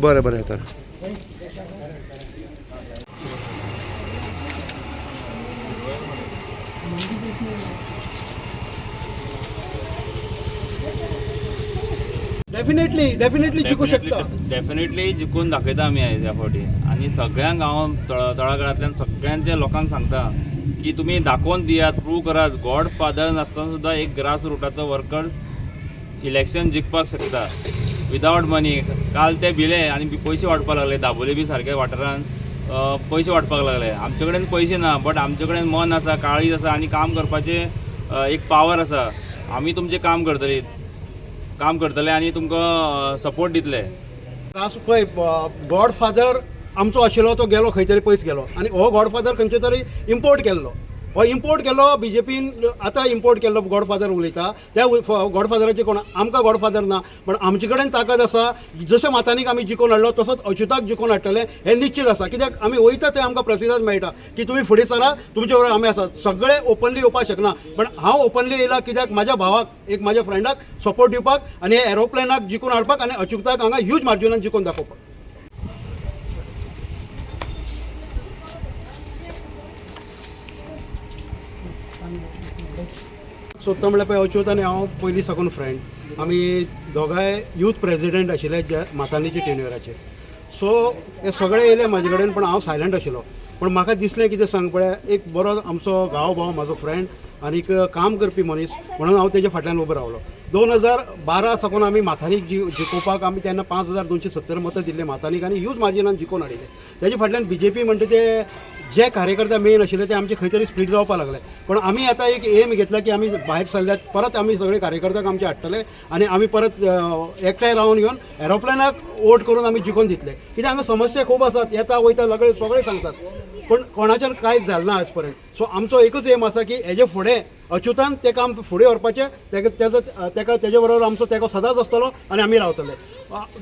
बरं तर डेफिनेटली जिंकू शकता. डेफिनेटली जिंकून दाखयता आमी आयज ह्या फावटी. आनी सगळ्यांक हांव तळागाळांतल्यान सगळ्यांच्या लोकांक सांगता की तुमी दाखोवन दियात, प्रूव करात. गॉड फादर नासतना सुद्दां एक ग्रास रुटाचो वर्कर इलेक्शन जिखपाक शकता विदावट मनी. काल ते भिले आनी पयशे वांटपाक लागले. दाबोले बी सारके वाठारांत पयशे वांटपाक लागले. आमचे कडेन पयशे ना, बट आमचे कडेन मन आसा, काळीज आसा आनी काम करपाचे एक पावर आसा. आमी तुमचें काम करतले आनी तुमकां सपोर्ट दितले. त्रास पळय, गॉडफादर आमचो आशिल्लो तो गेलो, खंय तरी पयस गेलो. आनी हो गॉडफादर खंयचे तरी इम्पोर्ट केल्लो. हो इम्पोर्ट केल्लो BJPन आतां इम्पोर्ट केल्लो गॉडफादर उलयता. त्या गॉडफादराचे कोण आमकां गॉडफादर ना, पण आमचे कडेन ताकद आसा. जशें मातांनीक आमी जिखून हाडलो तसोच अच्युताक जिखून हाडटले हें निश्चित आसा. कित्याक आमी वयता थंय आमकां प्रतिसाद मेळटा की तुमी फुडें सरा, तुमचे बरोबर आमी आसात. सगळे ओपनली येवपाक शकना, पण हांव ओपनली येयला कित्याक म्हाज्या भावाक, एक म्हाज्या फ्रेंडाक सपोर्ट दिवपाक आनी हे एरोप्लेनाक जिखून हाडपाक आनी अच्युताक हांगा ह्यूज मार्जिनान जिखून दाखोवपाक. सोदता म्हळ्यार पळय, अच्युत आनी हांव पयलीं साकून फ्रेंड. आमी दोगांय यूथ प्रेजिडेंट आशिल्ले जे मातांनीच्या टेन्युराचेर. सो हे सगळे येयले म्हाजे कडेन, पण हांव सायलंट आशिल्लो. पण म्हाका दिसलें कितें सांग पळय, एक बरो आमचो गांव भाव, म्हाजो फ्रेंड आनीक काम करपी मनीस म्हणून हांव तेजे फाटल्यान उबो रावलो. 2012 साकून आमी माथानीक जिखोवपाक आमी तेन्ना 5270 मतां दिल्ले माथानीक आनी ह्यूज मार्जिनान जिखून हाडिल्ले. तेजे फाटल्यान BJP म्हणटा ते जे कार्यकर्ते मेन आशिल्ले ते आमचे खंय तरी स्प्लीट जावपाक लागले. पण आमी आतां एक एम घेतला की आमी भायर सरल्यात, परत आमी सगळे कार्यकर्त्याक आमचे हाडटले आनी आमी परत एकठांय रावन घेवन एरोप्लेनाक वोट करून आमी जिखोवन दितले. कित्याक हांगा समस्या खूब आसात, येता वयता सगळे सांगतात, पण कोणाच्यान कांयच जालें ना आज पर्यंत. सो आमचो एकूच एम आसा की हेजे फुडें अच्युतान तें काम फुडें व्हरपाचें. तेजे बरोबर आमचो तेको सदांच आसतलो आनी आमी रावतले.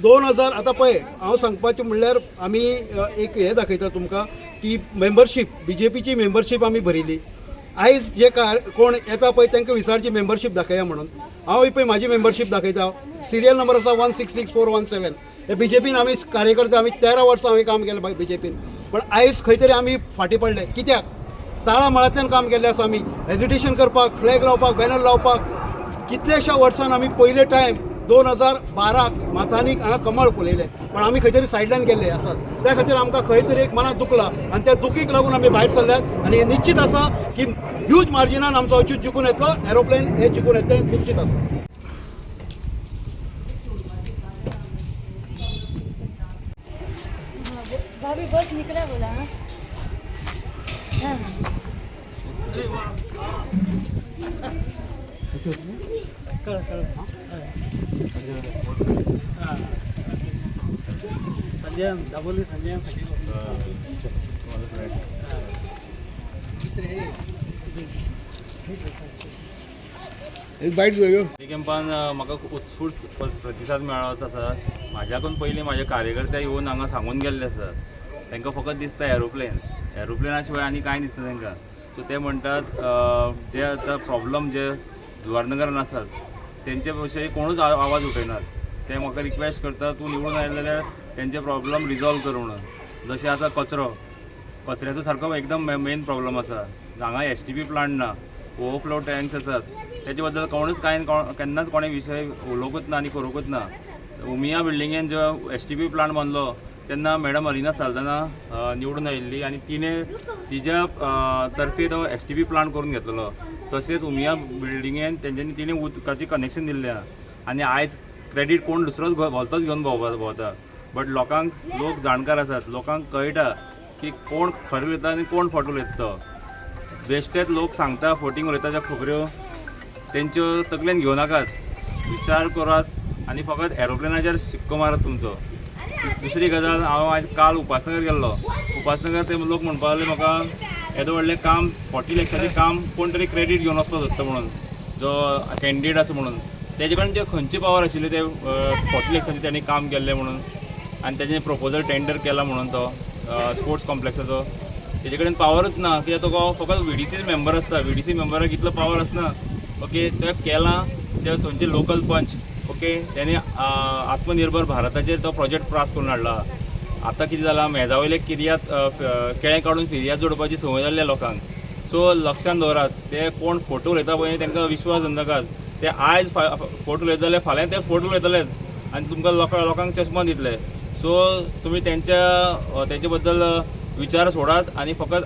2000 आतां पळय, हांव सांगपाचें म्हणल्यार आमी एक हें दाखयता तुमकां की मेंबरशीप, BJPची मेंबरशीप आमी भरिल्ली. आयज जे कोण येता पळय तांकां विचारची मेंबरशीप दाखया म्हणून. हांव पळय म्हाजी मेंबरशीप दाखयता. सिरियल नंबर आसा 166417. हे BJPन आमी कार्यकर्ते, आमी 13 वर्सां हांवें काम केलें BJPन. पण आयज खंय तरी आमी फाटीं पडले. कित्याक? तळामळांतल्यान काम केल्लें आसा आमी. हेजिटेशन करपाक, फ्लॅग लावपाक, बॅनर लावपाक कितलेशा वर्सान आमी पयले टायम 2012 माथानीक हांगा कमळ फुलयलें, पण आमी खंय तरी सायडल्यान गेल्ले आसात. त्या खातीर आमकां खंय तरी एक मनाक दुखला आनी त्या दुखीक लागून आमी भायर सरल्यात. आनी हें निश्चित आसा की ह्यूज मार्जिनान आमचो अच्युत जिखून येतलो, एरोप्लेन हे जिखून येतलें हें निश्चित आसा. भाभी बस निकला बोला. हाँ संजय दाबोली, संजय एक बाईट घेऊया. त्या कॅम्पान म्हाका उत्स्फूर्त प्रतिसाद मेळत आसा. म्हाज्याकून पयलीं म्हाजे कार्यकर्ते येवन हांगा सांगून गेल्ले आसात. तांकां फकत दिसता एरोप्लेना शिवाय आनी कांय दिसना तांकां. सो ते म्हणटात जे आतां प्रॉब्लम जे जुवारनगरान आसात तेंचे विशयी कोणूच आवाज उठयनात. ते म्हाका रिक्वेस्ट करता तूं निवडून आयले जाल्यार तेंचे प्रॉब्लम रिजॉल्व कर म्हणून. जशें आतां कचऱ्याचो सारको एकदम मेन प्रॉब्लम आसा. हांगा STP प्लांट ना, ओवरफ्लो टँक्स आसात. तेजे बद्दल कोणूच केन्नाच कोणे विशय उलोवंकूच ना आनी करूंकूच ना. उमिया बिल्डिंगेन जो STP प्लांट बांदलो तेन्ना मॅडम अलिना साल्दना निवडून आयिल्ली आनी तिच्या तर्फे तो STP प्लांट करून घेतलेलो. तशेंच उमिया बिल्डिंगेन तिणें उदकाचें कनेक्शन दिल्लें आनी आयज क्रेडीट कोण दुसरोच भलतोच घेवन भोंवता. बट लोक जाणकार आसात, लोकांक कळटा की कोण खरें उलयता आनी कोण फट उलयता तो. बेश्टेच लोक सांगता, फोटींग उलयता ज्या खबऱ्यो तेंच्यो तकलेन घेवं नाकात. विचार करात आनी फकत एरोप्लेनाचेर शिक्को मारत तुमचो. दुसरी गजाल, हांव आयज काल उपासनगर गेल्लो. उपासनगर ते लोक म्हणपाक लागले म्हाका येदो व्हडलें काम 40 लॅक्साचें काम कोण तरी क्रेडीट घेवन वचपाक सोदता म्हणून, जो कॅन्डिडेट आसा म्हणून. तेजे कडेन जे खंयची पावर आशिल्ली ते 40 लॅक्साचें त्यांनी काम केल्लें म्हणून आनी तेजें प्रपोजल टेंडर केला म्हणून तो स्पोर्ट्स कॉम्प्लेक्साचो. तेजे कडेन पावरूच ना. कित्याक तो फकत VDC मेंबर आसता. VDC मेंबराक इतलो पावर आसना. ओके, ते केलां ते थंयचे लोकल पंच ओके त्यांनी आत्मनिर्भर भारताचेर तो प्रोजेक्ट पास करून हाडला. आतां कितें जालां मेजावयले किर्यात केळें काडून फिर्याद जोडपाची संवय जाल्ल्या लोकांक. सो लक्षांत दवरात, ते कोण फोटो उलयता पळय तांकां विश्वास नाकात. ते आयज फोटो उलयता जाल्यार फाल्यां ते फोटो उलयतलेच आनी तुमकां लोकांक चश्मा दितले. सो तुमी तेंचे बद्दल विचार सोडात आनी फकत